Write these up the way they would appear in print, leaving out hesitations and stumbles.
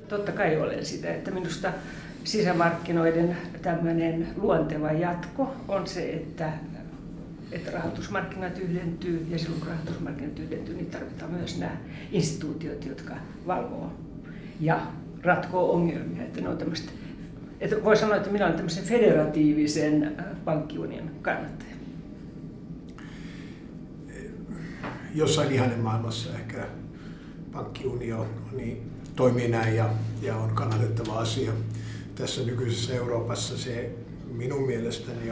Totta kai olen sitä, että minusta sisämarkkinoiden tämmöinen luonteva jatko on se, että rahoitusmarkkinat yhdentyy, ja silloin kun rahoitusmarkkinat yhdentyy, niin tarvitaan myös nämä instituutiot, jotka valvoo ja ratkoo ongelmia. Että ne on että voi sanoa, että minä olen tämmöisen federatiivisen pankkiunion kannattaja. Jossain ihannemaailmassa ehkä pankkiunio niin toimii näin ja on kannatettava asia. Tässä nykyisessä Euroopassa se minun mielestäni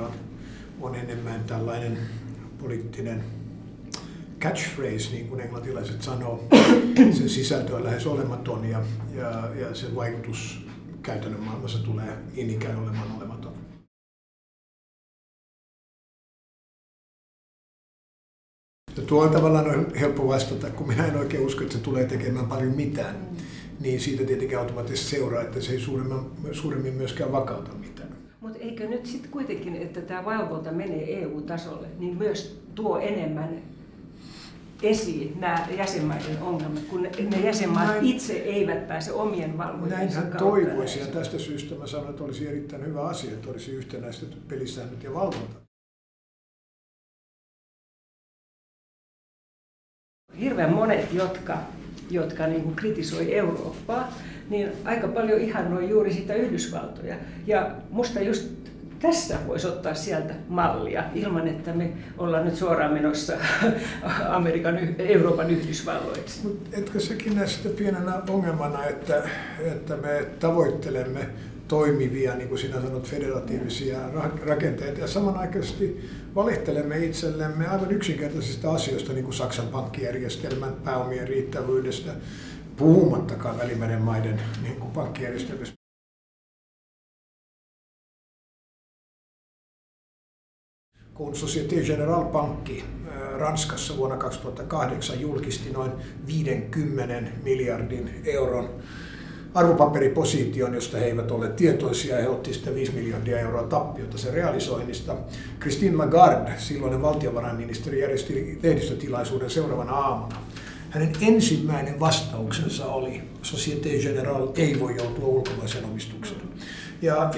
on enemmän tällainen poliittinen catchphrase, niin kuin englantilaiset sanoo. Sen sisältö on lähes olematon ja sen vaikutus käytännön maailmassa tulee niin ikään olemaan olematon. Ja tuo on tavallaan helppo vastata, kun minä en oikein usko, että se tulee tekemään paljon mitään. Niin siitä tietenkin automaattisesti seuraa, että se ei suuremmin myöskään vakauta mitään. Mutta eikö nyt sitten kuitenkin, että tämä valvonta menee EU-tasolle, niin myös tuo enemmän esiin nämä jäsenmaiden ongelmat, kun ne jäsenmaat itse eivät pääse omien valvontansa kautta. Näinhän toivoisi, ja tästä syystä mä sanon, että olisi erittäin hyvä asia, että olisi yhtenäistetyt pelisäännöt ja valvonta. Hirveän monet, jotka niin kuin kritisoi Eurooppaa, niin aika paljon ihannoi juuri sitä Yhdysvaltoja. Ja musta just tästä voisi ottaa sieltä mallia, ilman että me ollaan nyt suoraan menossa Euroopan Yhdysvalloiksi. Mutta etkö sekin näe sitä pienenä ongelmana, että me tavoittelemme toimivia, niin kuin sinä sanot, federatiivisia rakenteita ja samanaikaisesti valehtelemme itsellemme aivan yksinkertaisista asioista, niin kuin Saksan pankkijärjestelmän pääomien riittävyydestä, puhumattakaan Välimeren maiden niin kuin pankkijärjestelmistä. Kun Société Générale Pankki Ranskassa vuonna 2008 julkisti noin 50 miljardin euron arvopaperiposition, josta he eivät ole tietoisia, ja he otti sitten 5 miljardia euroa tappiota sen realisoinnista. Christine Lagarde, silloinen valtiovarainministeri, järjesti lehdistötilaisuuden seuraavana aamuna. Hänen ensimmäinen vastauksensa oli, Société Générale ei voi joutua ulkomaisen omistukseen. Ja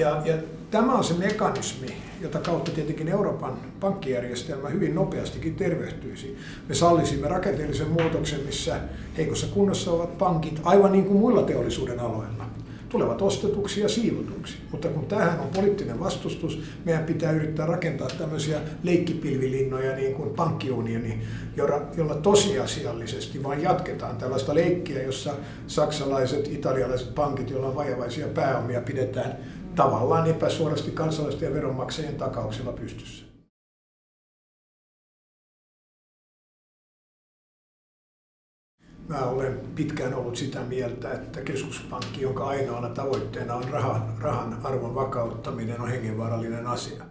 tämä on se mekanismi, jota kautta tietenkin Euroopan pankkijärjestelmä hyvin nopeastikin tervehtyisi. Me sallisimme rakenteellisen muutoksen, missä heikossa kunnossa ovat pankit, aivan niin kuin muilla teollisuuden aloilla, tulevat ostetuksi ja siivotuksi. Mutta kun tähän on poliittinen vastustus, meidän pitää yrittää rakentaa tämmöisiä leikkipilvilinnoja niin kuin pankkiunioni, jolla tosiasiallisesti vain jatketaan tällaista leikkiä, jossa saksalaiset, italialaiset pankit, joilla on vajavaisia pääomia, pidetään tavallaan epäsuorasti kansalaisten ja veronmaksajien takauksella pystyssä. Mä olen pitkään ollut sitä mieltä, että keskuspankki, jonka ainoana tavoitteena on rahan arvon vakauttaminen, on hengenvaarallinen asia.